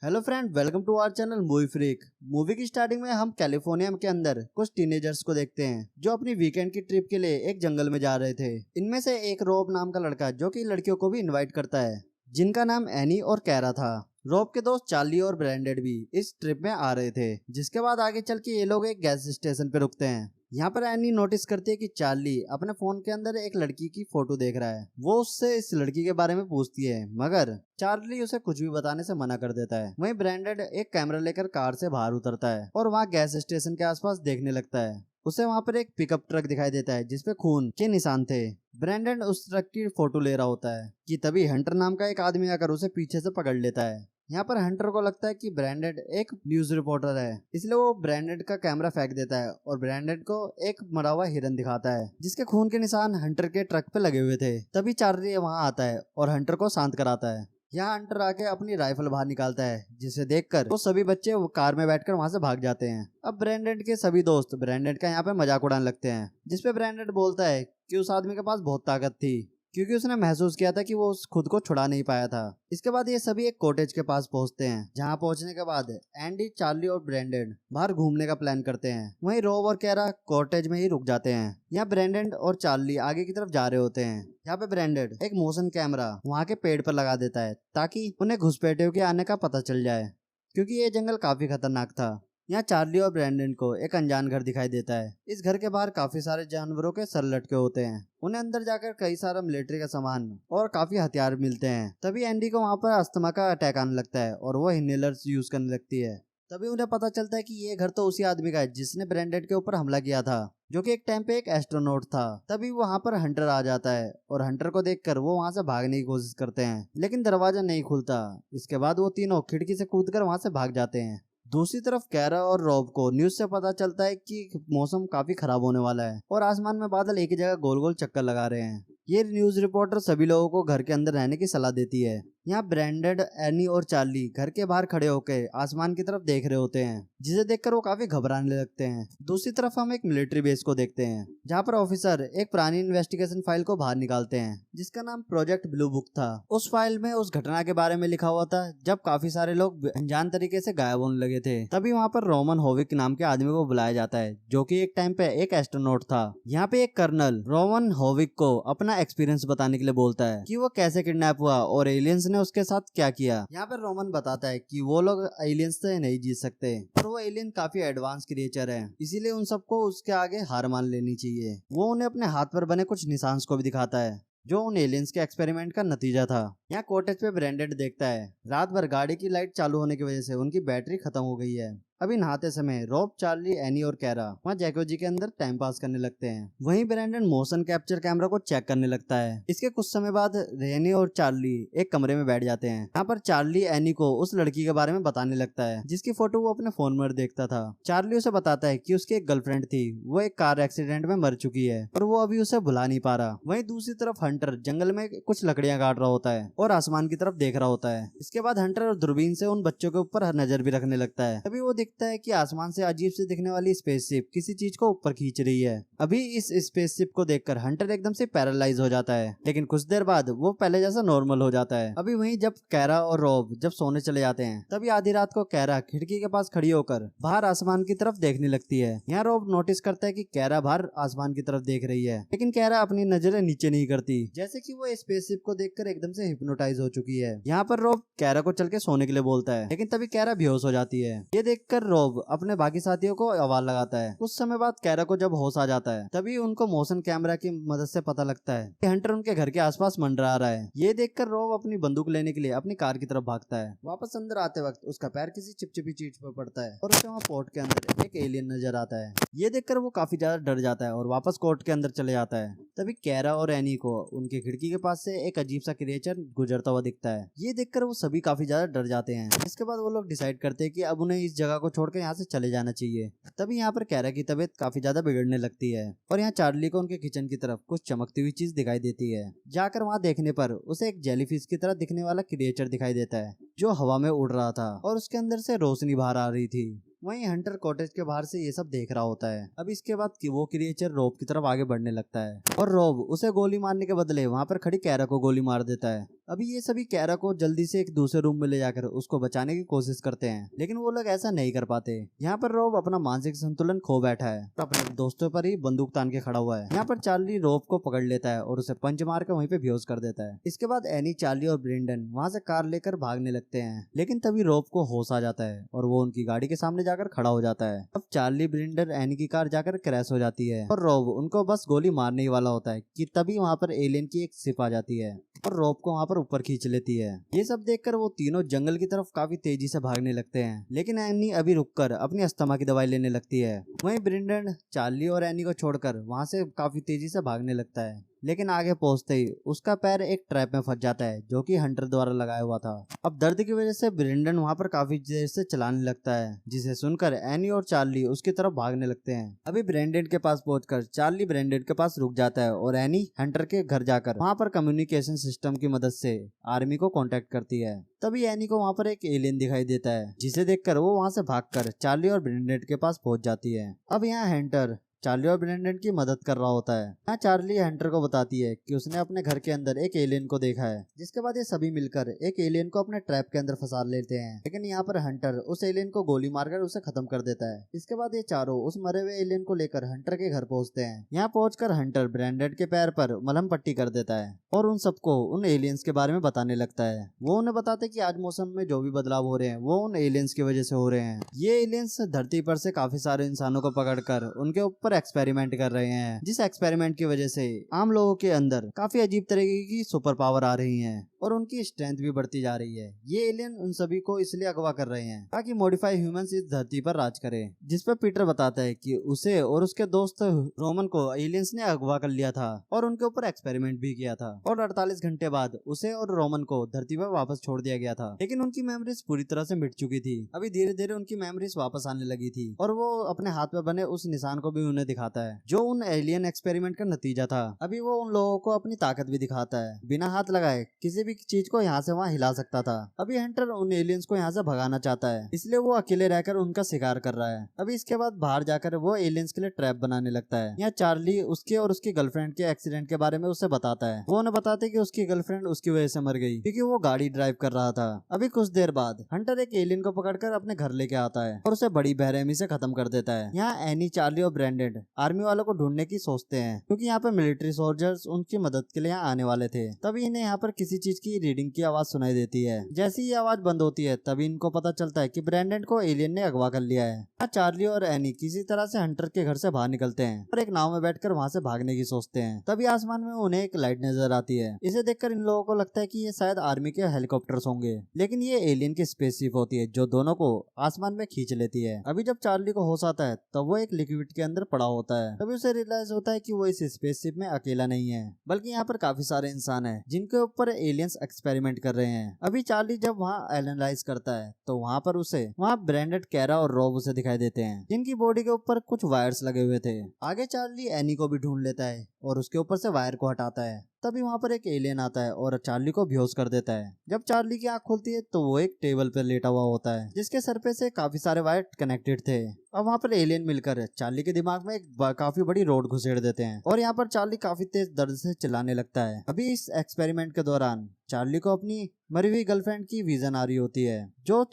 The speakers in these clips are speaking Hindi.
Hello friend, welcome to our channel movie freak. Movie की स्टार्टिंग में हम कैलिफोर्निया के अंदर कुछ टीनेजर्स को देखते हैं जो अपनी वीकेंड की ट्रिप के लिए एक जंगल में जा रहे थे। इनमें से एक रोब नाम का लड़का जो कि लड़कियों को भी इनवाइट करता है, जिनका नाम एनी और कैरा था। रोब के दोस्त चार्ली और ब्रैंडेड भी इस ट्रिप में आ रहे थे, जिसके बाद आगे चल के ये लोग एक गैस स्टेशन पे रुकते हैं। यहाँ पर एनी नोटिस करती है कि चार्ली अपने फोन के अंदर एक लड़की की फोटो देख रहा है। वो उससे इस लड़की के बारे में पूछती है, मगर चार्ली उसे कुछ भी बताने से मना कर देता है। वहीं ब्रैंडेड एक कैमरा लेकर कार से बाहर उतरता है और वहाँ गैस स्टेशन के आसपास देखने लगता है। उसे वहाँ पर एक पिकअप ट्रक दिखाई देता है जिसपे खून के निशान थे। ब्रैंडन उस ट्रक की फोटो ले रहा होता है कि तभी हंटर नाम का एक आदमी आकर उसे पीछे से पकड़ लेता है। यहाँ पर हंटर को लगता है कि ब्रैंडेड एक न्यूज रिपोर्टर है, इसलिए वो ब्रैंडेड का कैमरा फेंक देता है और ब्रैंडेड को एक मरा हुआ हिरन दिखाता है जिसके खून के निशान हंटर के ट्रक पे लगे हुए थे। तभी चार्ली वहाँ आता है और हंटर को शांत कराता है। यहाँ हंटर आके अपनी राइफल बाहर निकालता है, जिसे देखकर वो सभी बच्चे वो कार में बैठकर वहाँ से भाग जाते हैं। अब ब्रैंडेड के सभी दोस्त ब्रैंडेड का यहाँ पे मजाक उड़ाने लगते हैं, जिसपे ब्रैंडेड बोलता है कि उस आदमी के पास बहुत ताकत थी, क्योंकि उसने महसूस किया था कि वो उस खुद को छुड़ा नहीं पाया था। इसके बाद ये सभी एक कॉटेज के पास पहुंचते हैं, जहां पहुंचने के बाद एंडी, चार्ली और ब्रैंडेड बाहर घूमने का प्लान करते हैं। वहीं रोब और कैरा कॉटेज में ही रुक जाते हैं। यहाँ ब्रैंडेड और चार्ली आगे की तरफ जा रहे होते हैं। यहाँ पे ब्रैंडेड एक मोशन कैमरा वहाँ के पेड़ पर लगा देता है ताकि उन्हें घुसपैठियों के आने का पता चल जाए, क्योंकि ये जंगल काफी खतरनाक था। यहाँ चार्ली और ब्रैंडन को एक अनजान घर दिखाई देता है। इस घर के बाहर काफी सारे जानवरों के सर लटके होते हैं। उन्हें अंदर जाकर कई सारा मिलिट्री का सामान और काफी हथियार मिलते हैं। तभी एंडी को वहाँ पर अस्थमा का अटैक आने लगता है और वो इनहेलर्स यूज करने लगती है। तभी उन्हें पता चलता है कि ये घर तो उसी आदमी का है जिसने ब्रैंडेड के ऊपर हमला किया था, जो कि एक टाइम पे एक एस्ट्रोनॉट था। तभी वहाँ पर हंटर आ जाता है और हंटर को देखकर वो वहाँ से भागने की कोशिश करते हैं, लेकिन दरवाजा नहीं खुलता। इसके बाद वो तीनों खिड़की से कूदकर वहाँ से भाग जाते हैं। दूसरी तरफ कैरा और रॉब को न्यूज से पता चलता है कि मौसम काफी खराब होने वाला है और आसमान में बादल एक ही जगह गोल गोल चक्कर लगा रहे हैं। ये न्यूज रिपोर्टर सभी लोगों को घर के अंदर रहने की सलाह देती है। यहाँ ब्रैंडेड, एनी और चार्ली घर के बाहर खड़े होकर आसमान की तरफ देख रहे होते हैं, जिसे देखकर वो काफी घबराने लगते हैं। दूसरी तरफ हम एक मिलिट्री बेस को देखते हैं, जहाँ पर ऑफिसर एक पुरानी इन्वेस्टिगेशन फाइल को बाहर निकालते हैं, जिसका नाम प्रोजेक्ट ब्लू बुक था। उस फाइल में उस घटना के बारे में लिखा हुआ था जब काफी सारे लोग अनजान तरीके से गायब होने लगे थे। तभी वहाँ पर रोमन होविक नाम के आदमी को बुलाया जाता है, जो कि एक टाइम पे एक एस्ट्रोनॉट था। यहाँ पे एक कर्नल रोमन होविक को अपना एक्सपीरियंस बताने के लिए बोलता है कि वो कैसे किडनैप हुआ और एलियंस ने उसके साथ क्या किया। यहाँ पर रोमन बताता है कि वो लोग एलियंस से नहीं जीत सकते और वो एलियन काफी एडवांस क्रिएचर है, इसीलिए उन सबको उसके आगे हार मान लेनी चाहिए। वो उन्हें अपने हाथ पर बने कुछ निशान को भी दिखाता है, जो उन एलियंस के एक्सपेरिमेंट का नतीजा था। यहाँ कॉटेज पे ब्रैंडेड देखता है रात भर गाड़ी की लाइट चालू होने की वजह से उनकी बैटरी खत्म हो गई है। अभी नहाते समय रोब, चार्ली, एनी और कैरा वहाँ जैकोजी के अंदर टाइम पास करने लगते हैं। वहीं ब्रैंडन मोशन कैप्चर कैमरा को चेक करने लगता है। इसके कुछ समय बाद रेनी और चार्ली एक कमरे में बैठ जाते हैं। यहाँ पर चार्ली एनी को उस लड़की के बारे में बताने लगता है जिसकी फोटो वो अपने फोन में देखता था। चार्ली उसे बताता है कि उसकी एक गर्लफ्रेंड थी, वो एक कार एक्सीडेंट में मर चुकी है और वो अभी उसे भुला नहीं पा रहा। वहीं दूसरी तरफ हंटर जंगल में कुछ लकड़ियां काट रहा होता है और आसमान की तरफ देख रहा होता है। इसके बाद हंटर और दूरबीन से उन बच्चों के ऊपर नजर भी रखने लगता है। तभी वो दिखता है कि आसमान से अजीब से दिखने वाली स्पेसशिप किसी चीज को ऊपर खींच रही है। अभी इस स्पेसशिप को देखकर हंटर एकदम से पैरालाइज हो जाता है, लेकिन कुछ देर बाद वो पहले जैसा नॉर्मल हो जाता है। अभी वहीं जब कैरा और रॉब जब सोने चले जाते हैं, तभी आधी रात को कैरा खिड़की के पास खड़ी होकर बाहर आसमान की तरफ देखने लगती है। यहाँ रॉब नोटिस करता है कि कैरा बाहर आसमान की तरफ देख रही है, लेकिन कैरा अपनी नजरें नीचे नहीं करती, जैसे कि वो स्पेसशिप को देखकर एकदम से हिप्नोटाइज हो चुकी है। यहाँ पर रॉब कैरा को चल के सोने के लिए बोलता है, लेकिन तभी कैरा बेहोश हो जाती है। ये देखकर रॉब अपने बाकी साथियों को आवाज लगाता है। कुछ समय बाद कैरा को जब होश आ जाता है, तभी उनको मोशन कैमरा की मदद से पता लगता है कि हंटर उनके घर के आसपास मंडरा रहा है। ये देखकर रॉब अपनी बंदूक लेने के लिए अपनी कार की तरफ भागता है। वापस अंदर आते वक्त उसका पैर किसी चिपचिपी चीज पर पड़ता है और उसे वहाँ पोर्ट के अंदर एक एलियन नजर आता है। ये देखकर वो काफी ज्यादा डर जाता है और वापस कोर्ट के अंदर चले जाता है। तभी कैरा और एनी को उनके खिड़की के पास से एक अजीब सा क्रिएचर गुजरता हुआ दिखता है। ये देखकर वो सभी काफी ज्यादा डर जाते हैं। इसके बाद वो लोग डिसाइड करते हैं कि अब उन्हें इस जगह को छोड़कर यहाँ से चले जाना चाहिए। तभी यहाँ पर कैरा की तबीयत काफी ज्यादा बिगड़ने लगती है और यहाँ चार्ली को उनके किचन की तरफ कुछ चमकती हुई चीज दिखाई देती है। जाकर वहाँ देखने पर उसे एक जेलीफिश की तरह दिखने वाला क्रिएचर दिखाई देता है, जो हवा में उड़ रहा था और उसके अंदर से रोशनी बाहर आ रही थी। वहीं हंटर कॉटेज के बाहर से ये सब देख रहा होता है। अब इसके बाद वो क्रिएचर रोब की तरफ आगे बढ़ने लगता है और रोब उसे गोली मारने के बदले वहाँ पर खड़ी कैरा को गोली मार देता है। अभी ये सभी कैरा को जल्दी से एक दूसरे रूम में ले जाकर उसको बचाने की कोशिश करते हैं, लेकिन वो लोग ऐसा नहीं कर पाते। यहाँ पर रोब अपना मानसिक संतुलन खो बैठा है, अपने दोस्तों पर ही बंदूक तान के खड़ा हुआ है। यहाँ पर चार्ली रोब को पकड़ लेता है और उसे पंच मार कर वहीं पे बेहोश कर देता है। इसके बाद एनी, चार्ली और ब्रेंडन वहाँ से कार लेकर भागने लगते हैं, लेकिन तभी रोब को होश आ जाता है और वो उनकी गाड़ी के सामने जाकर खड़ा हो जाता है। अब चार्ली, ब्रेंडन, एनी की कार जाकर क्रैश हो जाती है और रोब उनको बस गोली मारने ही वाला होता है कि तभी वहाँ पर एलियन की एक शिप आ जाती है और रोब को वहाँ पर ऊपर खींच लेती है। ये सब देखकर वो तीनों जंगल की तरफ काफी तेजी से भागने लगते हैं, लेकिन एनी अभी रुककर अपनी अस्थमा की दवाई लेने लगती है। वहीं ब्रेंडन चार्ली और एनी को छोड़कर वहाँ से काफी तेजी से भागने लगता है, लेकिन आगे पहुंचते ही उसका पैर एक ट्रैप में फंस जाता है जो कि हंटर द्वारा लगाया हुआ था। अब दर्द की वजह से ब्रेंडन वहां पर काफी देर से चलाने लगता है, जिसे सुनकर एनी और चार्ली उसकी तरफ भागने लगते हैं। अभी ब्रेंडन के पास पहुंचकर चार्ली ब्रेंडन के पास रुक जाता है और एनी हंटर के घर जाकर वहां पर कम्युनिकेशन सिस्टम की मदद से आर्मी को कांटेक्ट करती है। तभी एनी को वहां पर एक एलियन दिखाई देता है, जिसे देखकर वो वहां से भागकर चार्ली और ब्रेंडन के पास पहुंच जाती है। अब यहाँ हंटर चार्ली और ब्रेंडन की मदद कर रहा होता है। यहाँ चार्ली हंटर को बताती है कि उसने अपने घर के अंदर एक एलियन को देखा है, जिसके बाद ये सभी मिलकर एक एलियन को अपने ट्रैप के अंदर फंसा लेते हैं। लेकिन यहाँ पर हंटर उस एलियन को गोली मारकर उसे खत्म कर देता है। इसके बाद ये चारों उस मरे हुए एलियन को लेकर हंटर के घर पहुंचते हैं। यहाँ पहुंचकर हंटर ब्रेंडन के पैर पर मलहम पट्टी कर देता है और उन सबको उन एलियंस के बारे में बताने लगता है। वो उन्हें बताते कि आज मौसम में जो भी बदलाव हो रहे हैं वो उन एलियंस की वजह से हो रहे हैं। ये एलियंस धरती पर से काफी सारे इंसानों को पकड़कर उनके ऊपर एक्सपेरिमेंट कर रहे हैं, जिस एक्सपेरिमेंट की वजह से आम लोगों के अंदर काफी अजीब तरीके की सुपर पावर आ रही है और उनकी स्ट्रेंथ भी बढ़ती जा रही है। ये एलियन उन सभी को इसलिए अगवा कर रहे हैं ताकि मॉडिफाई ह्यूमंस इस धरती पर राज करें। जिस पर पीटर बताता है कि उसे और उसके दोस्त रोमन को एलियंस ने अगवा कर लिया था और उनके ऊपर एक्सपेरिमेंट भी किया था और 48 घंटे बाद उसे और रोमन को धरती पर वापस छोड़ दिया गया था, लेकिन उनकी मेमोरीज पूरी तरह से मिट चुकी थी। अभी धीरे धीरे उनकी मेमोरीज वापस आने लगी थी और वो अपने हाथ में बने उस निशान को भी उन्हें दिखाता है जो उन एलियन एक्सपेरिमेंट का नतीजा था। अभी वो उन लोगों को अपनी ताकत भी दिखाता है, बिना हाथ लगाए किसी भी चीज को यहाँ से वहाँ हिला सकता था। अभी हंटर उन एलियंस को यहाँ से भगाना चाहता है, इसलिए वो अकेले रहकर उनका शिकार कर रहा है। अभी इसके बाद बाहर जाकर वो एलियंस के लिए ट्रैप बनाने लगता है। यहाँ चार्ली उसके और उसकी गर्लफ्रेंड के एक्सीडेंट के बारे में उसे बताता है। वो उन्हें बताते कि उसकी गर्लफ्रेंड उसकी वजह से मर गई क्योंकि वो गाड़ी ड्राइव कर रहा था। अभी कुछ देर बाद हंटर एक एलियन को पकड़कर अपने घर लेके आता है और उसे बड़ी बेरहमी से खत्म कर देता है। यहाँ एनी, चार्ली और ब्रेंडन आर्मी वालों को ढूंढने की सोचते हैं क्योंकि यहाँ पर मिलिट्री सोल्जर्स उनकी मदद के लिए आने वाले थे। तभी इन्हें यहाँ पर किसी चीज की रीडिंग की आवाज सुनाई देती है। जैसी ये आवाज बंद होती है तभी इनको पता चलता है कि ब्रेंडन को एलियन ने अगवा कर लिया है। चार्ली और एनी किसी तरह से हंटर के घर से बाहर निकलते हैं और एक नाव में बैठकर वहाँ से भागने की सोचते हैं। तभी आसमान में उन्हें एक लाइट नजर आती है। इसे देखकर इन लोगों को लगता है कि ये शायद आर्मी के हेलीकॉप्टर्स होंगे, लेकिन ये एलियन की स्पेसशिप होती है जो दोनों को आसमान में खींच लेती है। अभी जब चार्ली को होश आता है तब वो एक लिक्विड के अंदर पड़ा होता है। तभी उसे रियलाइज होता है कि वो इस स्पेसशिप में अकेला नहीं है, बल्कि यहाँ पर काफी सारे इंसान हैं जिनके ऊपर एलियंस एक्सपेरिमेंट कर रहे हैं। अभी चार्ली जब वहाँ एनालाइज करता है तो वहाँ पर उसे वहाँ ब्रेंडन, कैरा और रॉब उसे दिखाई देते हैं जिनकी बॉडी के ऊपर कुछ वायर्स लगे हुए थे। आगे चार्ली एनी को भी ढूंढ लेता है और उसके ऊपर से वायर को हटाता है। तभी वहाँ पर एक एलियन आता है और चार्ली को बेहोश कर देता है। जब चार्ली की आंख खुलती है तो वो एक टेबल पर लेटा हुआ होता है जिसके सर पे से काफी सारे वायर कनेक्टेड थे। अब वहाँ पर एलियन मिलकर चार्ली के दिमाग में एक काफी बड़ी रोड घुसेड़ देते हैं और यहाँ पर चार्ली काफी तेज दर्द से चिल्लाने लगता है। अभी इस एक्सपेरिमेंट के दौरान चार्ली को अपनी मरी हुई गर्लफ्रेंड की विजन आ रही होती है जो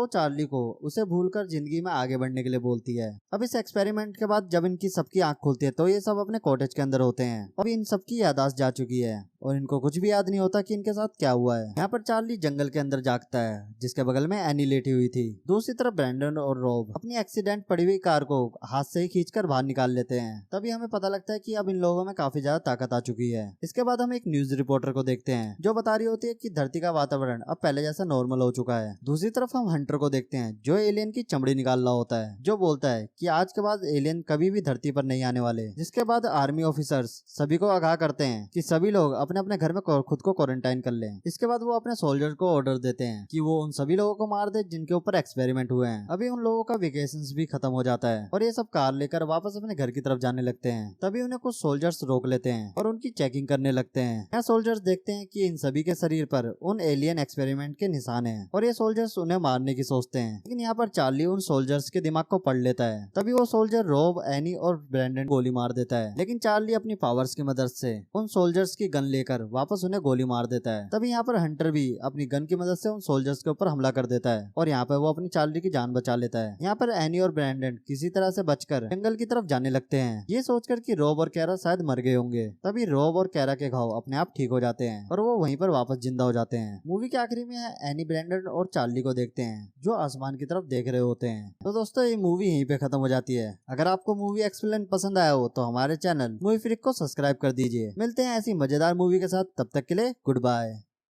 चार्ली को उसे भूलकर जिंदगी में आगे बढ़ने के लिए बोलती है। अब इस एक्सपेरिमेंट के बाद जब इनकी सबकी आंख खुलती है तो ये सब अपने कॉटेज के अंदर होते हैं। अभी इन सबकी याददाश्त जा चुकी है और इनको कुछ भी याद नहीं होता कि इनके साथ क्या हुआ है। यहाँ पर चार्ली जंगल के अंदर जागता है जिसके बगल में एनी लेटी हुई थी। दूसरी तरफ ब्रेंडन और रॉब अपनी एक्सीडेंट पड़ी हुई कार को हाथ से ही खींचकर बाहर निकाल लेते हैं। तभी हमें पता लगता है कि अब इन लोगों में काफी ज्यादा ताकत आ चुकी है। इसके बाद हम एक न्यूज रिपोर्टर को देखते हैं जो बता रही होती है कि धरती का वातावरण अब पहले जैसा नॉर्मल हो चुका है। दूसरी तरफ हम हंटर को देखते हैं जो एलियन की चमड़ी निकाल रहा होता है, जो बोलता है कि आज के बाद एलियन कभी भी धरती पर नहीं आने वाले। जिसके बाद आर्मी ऑफिसर्स सभी को आगाह करते हैं कि सभी लोग अपने अपने घर में खुद को क्वारंटाइन कर लें। इसके बाद वो अपने सोल्जर को ऑर्डर देते हैं कि वो उन सभी लोगों को मार दे जिनके ऊपर एक्सपेरिमेंट हुए हैं। अभी उन लोगों का वेकेशंस भी खत्म हो जाता है और ये सब कार लेकर वापस अपने घर की तरफ जाने लगते हैं। तभी उन्हें कुछ सोल्जर्स रोक लेते हैं और उनकी चेकिंग करने लगते हैं। यहाँ सोल्जर्स देखते हैं कि इन सभी के शरीर पर उन एलियन एक्सपेरिमेंट के निशान हैं और ये सोल्जर्स उन्हें मारने की सोचते हैं। लेकिन यहाँ पर चार्ली उन सोल्जर्स के दिमाग को पढ़ लेता है। तभी वो सोल्जर रॉब, एनी और ब्रैंडन गोली मार देता है। लेकिन चार्ली अपनी पावर्स की मदद से उन सोल्जर्स की गन लेकर वापस उन्हें गोली मार देता है। तभी यहाँ पर हंटर भी अपनी गन की मदद से उन सोल्जर्स के ऊपर हमला कर देता है और यहाँ पर वो अपनी चार्ली की जान बचा लेता है। यहाँ पर एनी और ब्रैंडन किसी तरह से बचकर जंगल की तरफ जाने लगते हैं, ये सोचकर कि रॉब और कैरा शायद मर गए होंगे। तभी रॉब और कैरा के घाव अपने आप ठीक हो जाते हैं और वो वहीं पर वापस जिंदा हो जाते हैं। मूवी के आखिरी में एनी, ब्रैंडन और चार्ली को देखते हैं जो आसमान की तरफ देख रहे होते हैं। तो दोस्तों ये मूवी यहीं पे खत्म हो जाती है। अगर आपको मूवी एक्सप्लेन पसंद आया हो तो हमारे चैनल मूवी फ्रीक को सब्सक्राइब कर दीजिए। मिलते हैं ऐसी मजेदार मूवी के साथ, तब तक के लिए गुड बाय।